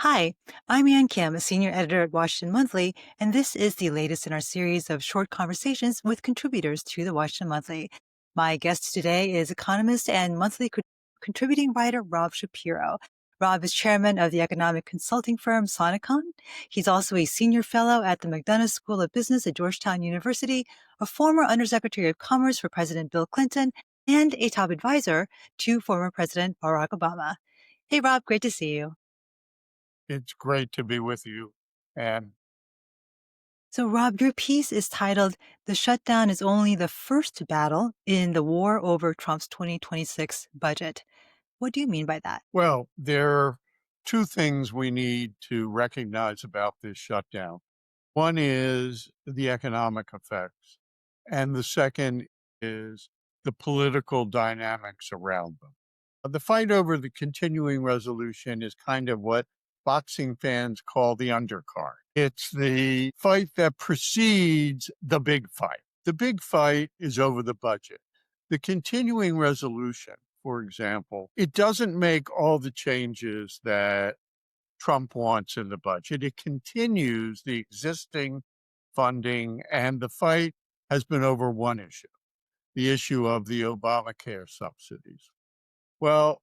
Hi, I'm Ann Kim, a senior editor at Washington Monthly, and this is the latest in our series of short conversations with contributors to the Washington Monthly. My guest today is economist and monthly contributing writer Rob Shapiro. Rob is chairman of the economic consulting firm Sonicon. He's also a senior fellow at the McDonough School of Business at Georgetown University, a former undersecretary of commerce for President Bill Clinton, and a top advisor to former President Barack Obama. Hey, Rob, great to see you. It's great to be with you. And So, Rob, your piece is titled The Shutdown is Only the First Battle in the War Over Trump's 2026 Budget. What do you mean by that? well, there are two things we need to recognize about this shutdown. One is the economic effects, and the second is the political dynamics around them. The fight over the continuing resolution is kind of what boxing fans call the undercard. It's the fight that precedes the big fight. The big fight is over the budget. The continuing resolution, for example, it doesn't make all the changes that Trump wants in the budget. It continues the existing funding, and the fight has been over one issue, the issue of the Obamacare subsidies. Well,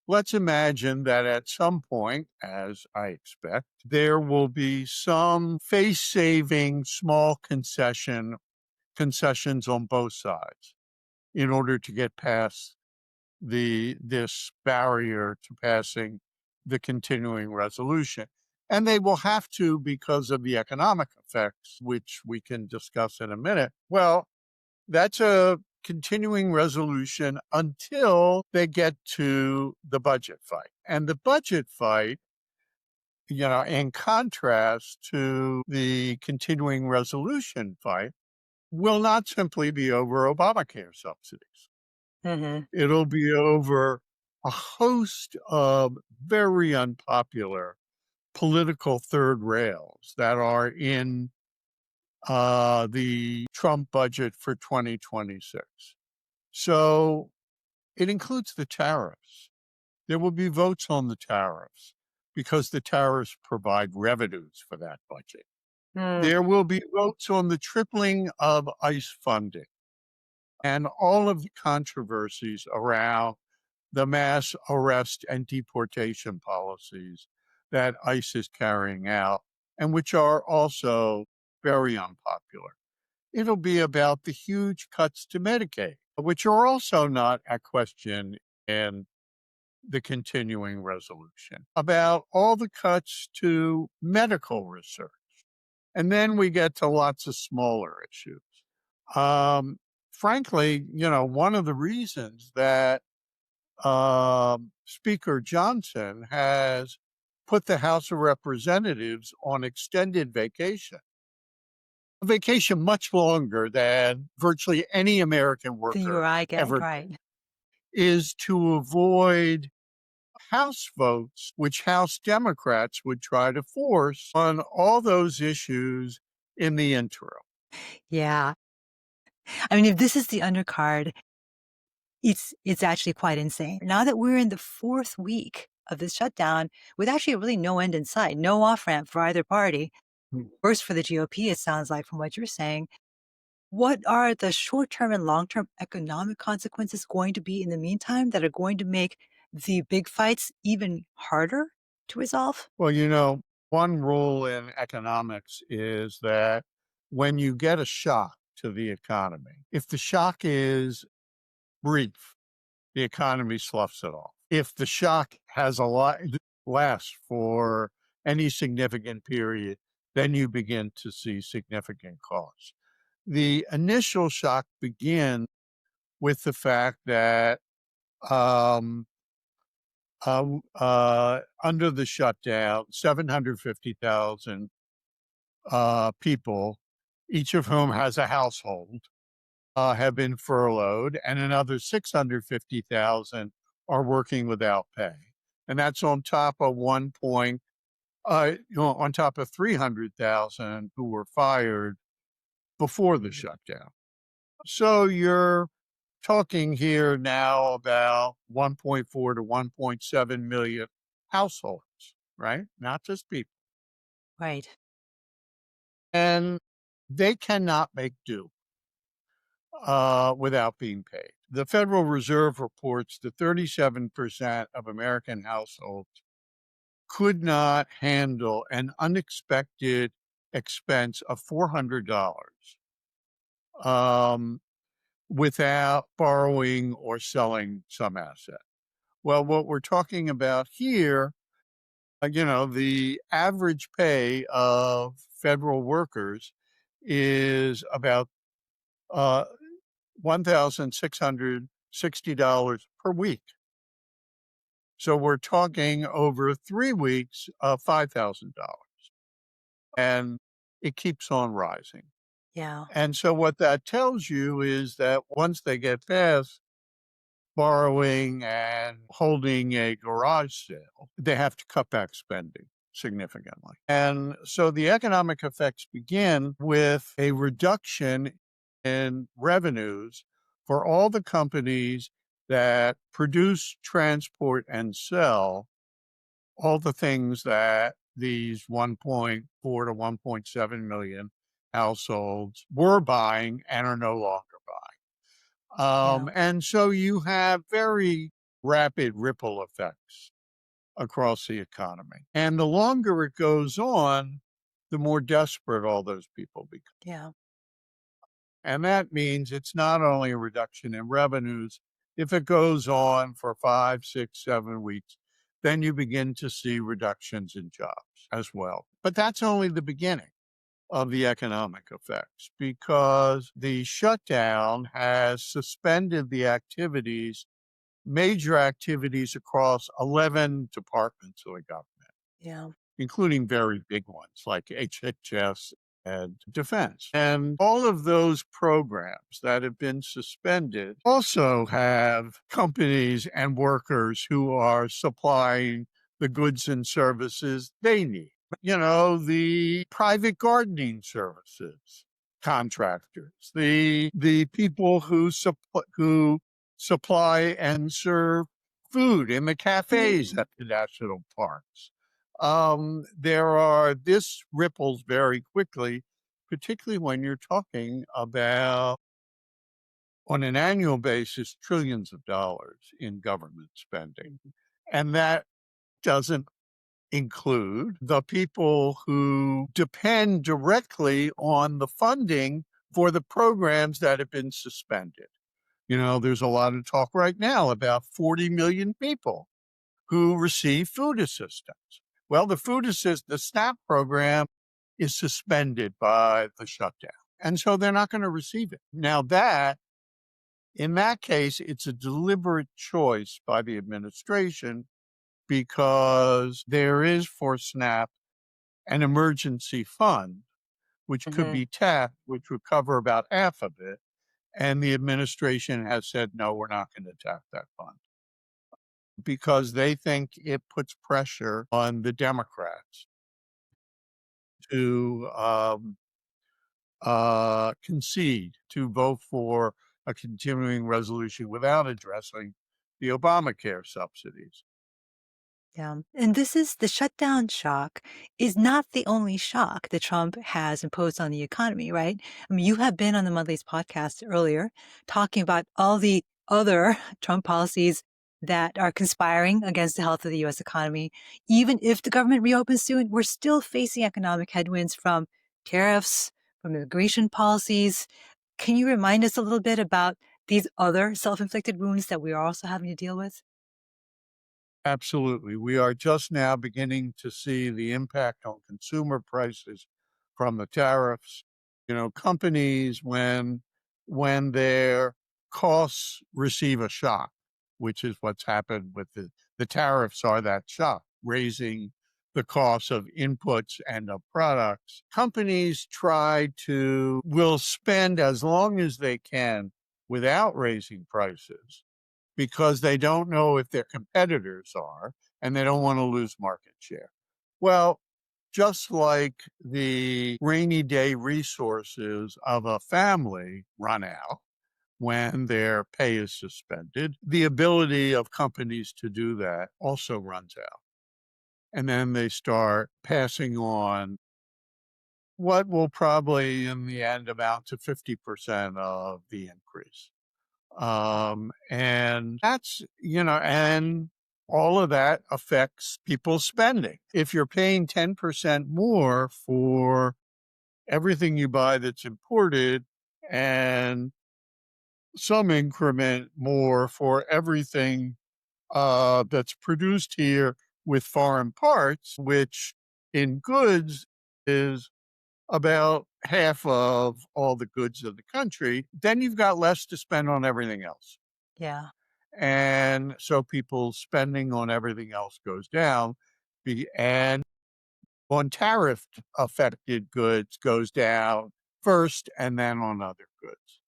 let's imagine that at some point, as I expect, there will be some face-saving small concessions on both sides in order to get past this barrier to passing the continuing resolution. And they will have to because of the economic effects, which we can discuss in a minute. Well, that's a continuing resolution until they get to the budget fight. And the budget fight, in contrast to the continuing resolution fight, will not simply be over Obamacare subsidies. Hmm. It'll be over a host of very unpopular political third rails that are in the Trump budget for 2026. So it includes the tariffs. There will be votes on the tariffs because the tariffs provide revenues for that budget. Mm. There will be votes on the tripling of ICE funding and all of the controversies around the mass arrest and deportation policies that ICE is carrying out and which are also very unpopular. It'll be about the huge cuts to Medicaid, which are also not at question in the continuing resolution, about all the cuts to medical research. And then we get to lots of smaller issues. Um, Frankly, one of the reasons that Speaker Johnson has put the House of Representatives on extended vacation, a vacation much longer than virtually any American The you or worker I get, ever right. is to avoid House votes, which House Democrats would try to force on all those issues in the interim. Yeah. I mean, if this is the undercard, it's actually quite insane. Now that we're in the fourth week of this shutdown with actually really no end in sight, no off-ramp for either party, worse for the GOP, it sounds like from what you're saying. What are the short-term and long-term economic consequences going to be in the meantime that are going to make the big fights even harder to resolve? Well, one rule in economics is that when you get a shock to the economy, if the shock is brief, the economy sloughs it off. If the shock has a lot lasts for any significant period, then you begin to see significant costs. The initial shock begins with the fact that um, under the shutdown, 750,000 people, each of whom has a household, have been furloughed, and another 650,000 are working without pay. And that's on top of on top of 300,000 who were fired before the shutdown. So you're talking here now about 1.4 to 1.7 million households. right? Not just people. Right. And they cannot make do without being paid. The Federal Reserve reports that 37% of American households could not handle an unexpected expense of $400 um, without borrowing or selling some asset. Well, what we're talking about here, the average pay of federal workers is about uh, $1,660 per week. So we're talking over 3 weeks of $5,000, and it keeps on rising. Yeah. And so what that tells you is that once they get past borrowing and holding a garage sale, they have to cut back spending significantly. And so the economic effects begin with a reduction in revenues for all the companies that produce, transport, and sell all the things that these 1.4 to 1.7 million households were buying and are no longer buying. Yeah. And so you have very rapid ripple effects across the economy. And the longer it goes on, the more desperate all those people become. Yeah. And that means it's not only a reduction in revenues. If it goes on for 5, 6, 7 weeks, then you begin to see reductions in jobs as well. But that's only the beginning of the economic effects because the shutdown has suspended the activities, major activities across 11 departments of the government, Yeah. including very big ones like HHS and defense. And all of those programs that have been suspended also have companies and workers who are supplying the goods and services they need. The private gardening services contractors, the people who supply and serve food in the cafes at the national parks. This ripples very quickly, particularly when you're talking about, on an annual basis, trillions of dollars in government spending. And that doesn't include the people who depend directly on the funding for the programs that have been suspended. There's a lot of talk right now about 40 million people who receive food assistance. Well, the SNAP program is suspended by the shutdown. And so they're not going to receive it. Now in that case, it's a deliberate choice by the administration because there is for SNAP an emergency fund, which could Hmm. be tapped, which would cover about half of it. And the administration has said, no, we're not going to tap that fund because they think it puts pressure on the Democrats to concede to vote for a continuing resolution without addressing the Obamacare subsidies. Yeah. And this is the shutdown shock is not the only shock that Trump has imposed on the economy, right? I mean, you have been on the Monthly's podcast earlier talking about all the other Trump policies that are conspiring against the health of the US economy. Even if the government reopens soon, we're still facing economic headwinds from tariffs, from immigration policies. Can you remind us a little bit about these other self-inflicted wounds that we are also having to deal with? Absolutely. We are just now beginning to see the impact on consumer prices from the tariffs. Companies, when their costs receive a shock, which is what's happened with the tariffs are that shock, raising the cost of inputs and of products. Companies will spend as long as they can without raising prices because they don't know if their competitors are and they don't want to lose market share. Well, just like the rainy day resources of a family run out when their pay is suspended, the ability of companies to do that also runs out. and then they start passing on what will probably in the end amount to 50% of the increase. And that's, and all of that affects people's spending. If you're paying 10% more for everything you buy that's imported and some increment more for everything that's produced here with foreign parts, which in goods is about half of all the goods of the country, then you've got less to spend on everything else. Yeah. And so people's spending on everything else goes down. And on tariff affected goods goes down first and then on other goods.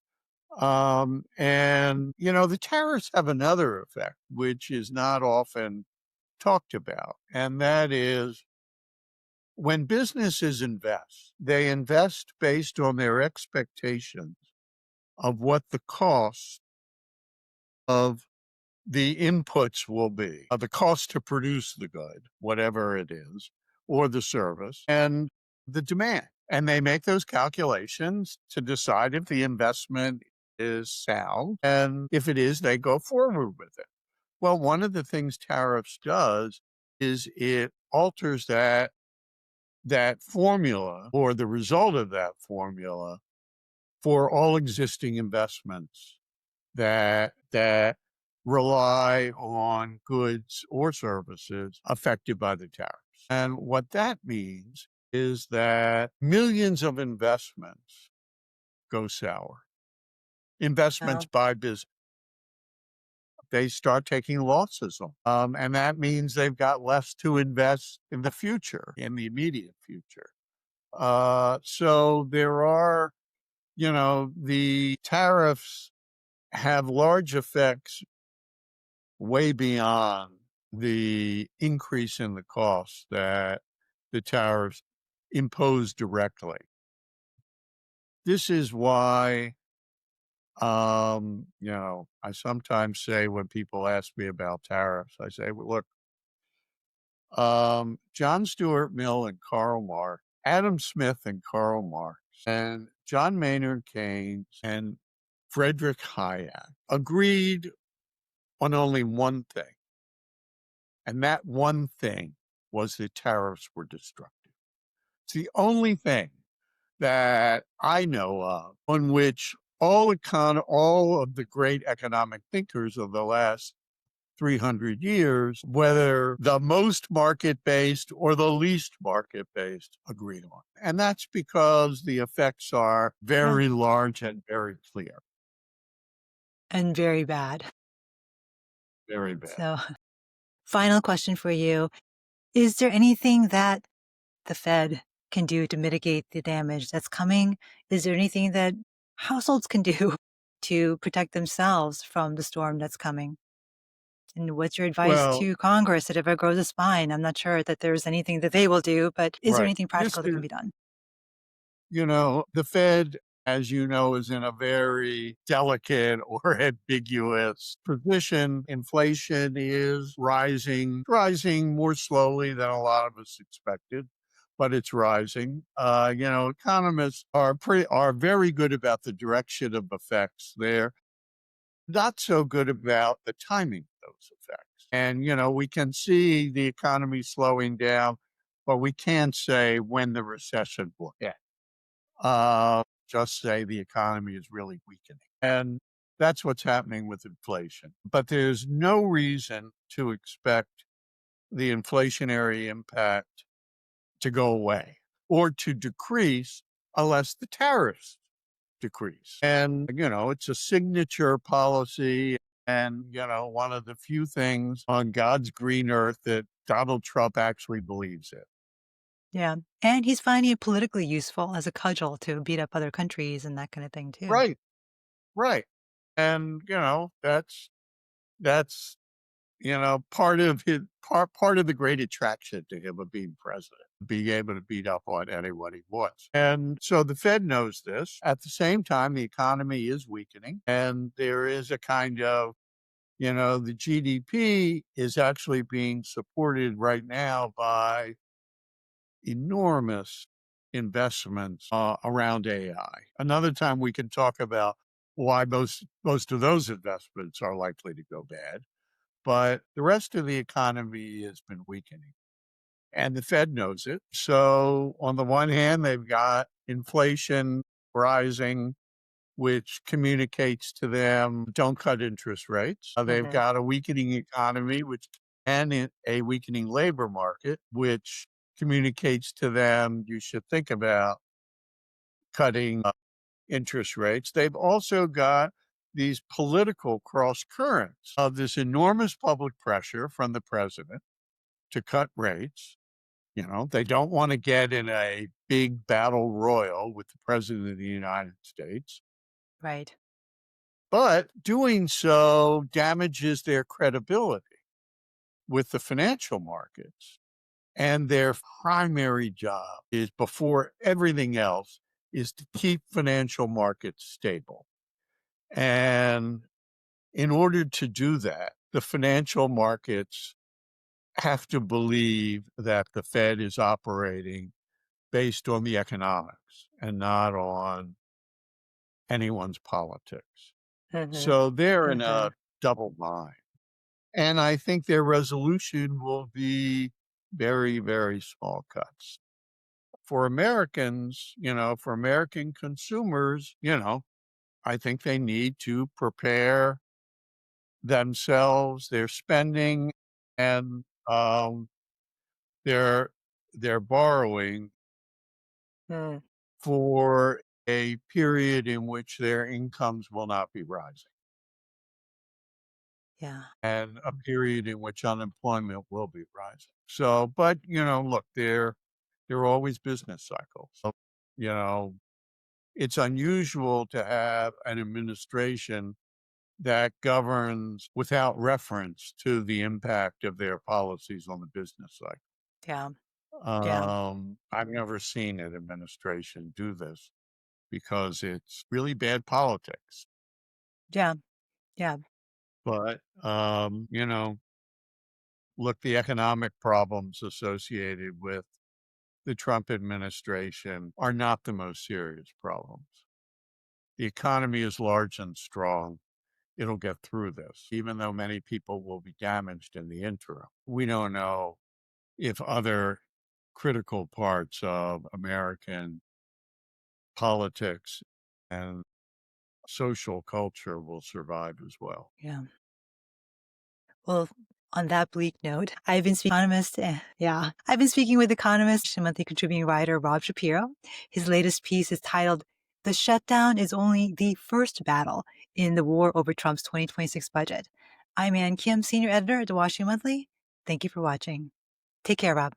The tariffs have another effect, which is not often talked about, and that is when businesses invest, they invest based on their expectations of what the cost of the inputs will be, the cost to produce the good, whatever it is, or the service, and the demand. And they make those calculations to decide if the investment is sound. And if it is, they go forward with it. Well, one of the things tariffs does is it alters that formula or the result of that formula for all existing investments that rely on goods or services affected by the tariffs. And what that means is that millions of investments go sour. Investments Oh, by business, they start taking losses on. And that means they've got less to invest in the future, in the immediate future. So there are, the tariffs have large effects way beyond the increase in the cost that the tariffs impose directly. This is why, I sometimes say when people ask me about tariffs, I say, well, look, John Stuart Mill and Karl Marx, Adam Smith and Karl Marx, and John Maynard Keynes and Friedrich Hayek agreed on only one thing. And that one thing was that tariffs were destructive. It's the only thing that I know of on which all of the great economic thinkers of the last 300 years, whether the most market-based or the least market-based, agreed on. And that's because the effects are yeah. very large and very clear, And very bad. very bad. So, final question for you. Is there anything that the Fed can do to mitigate the damage that's coming? Is there anything that households can do to protect themselves from the storm that's coming? And what's your advice Well, to Congress that ever grows a spine? I'm not sure that there's anything that they will do, but is there right. anything This practical that can is be done? The Fed, as you know, is in a very delicate or ambiguous position. Inflation is rising more slowly than a lot of us expected, but it's rising. Economists are very good about the direction of effects. They're not so good about the timing of those effects. And we can see the economy slowing down, but we can't say when the recession will hit. Just say the economy is really weakening. And that's what's happening with inflation. But there's no reason to expect the inflationary impact to go away or to decrease unless the tariffs decrease. And, it's a signature policy. And, one of the few things on God's green earth that Donald Trump actually believes in. Yeah. And he's finding it politically useful as a cudgel to beat up other countries and that kind of thing too. Right. Right. And, that's part of the great attraction to him of being president, being able to beat up on anyone he wants. And so the Fed knows this. At the same time, the economy is weakening, and there is a kind of The GDP is actually being supported right now by enormous investments around AI. Another time we can talk about why most of those investments are likely to go bad. But the rest of the economy has been weakening, and the Fed knows it. So on the one hand, they've got inflation rising, which communicates to them, don't cut interest rates. They've Hmm. got a weakening economy, which and a weakening labor market, which communicates to them you should think about cutting interest rates. They've also got these political cross currents of this enormous public pressure from the president to cut rates. They don't want to get in a big battle royal with the president of the United States. Right. But doing so damages their credibility with the financial markets. And their primary job is, before everything else, is to keep financial markets stable. And in order to do that, the financial markets have to believe that the Fed is operating based on the economics and not on anyone's politics. Hmm. So they're in Hmm. a double bind. And I think their resolution will be very, very small cuts. For Americans, for American consumers, I think they need to prepare themselves, their spending, and their their borrowing Mm. for a period in which their incomes will not be rising, Yeah. and a period in which unemployment will be rising. So, but look, there are always business cycles. So, you know, it's unusual to have an administration that governs without reference to the impact of their policies on the business cycle. Yeah. Yeah. I've never seen an administration do this because it's really bad politics. Yeah. Yeah. But, look, the economic problems associated with the Trump administration are not the most serious problems. The economy is large and strong. It'll get through this, even though many people will be damaged in the interim. We don't know if other critical parts of American politics and social culture will survive as well. Yeah. Well, on that bleak note, I've been speaking economist. Yeah, I've been speaking with economist and monthly contributing writer Rob Shapiro. His latest piece is titled "The Shutdown is Only the First Battle in the War Over Trump's 2026 Budget." I'm Ann Kim, senior editor at the Washington Monthly. Thank you for watching. Take care, Rob.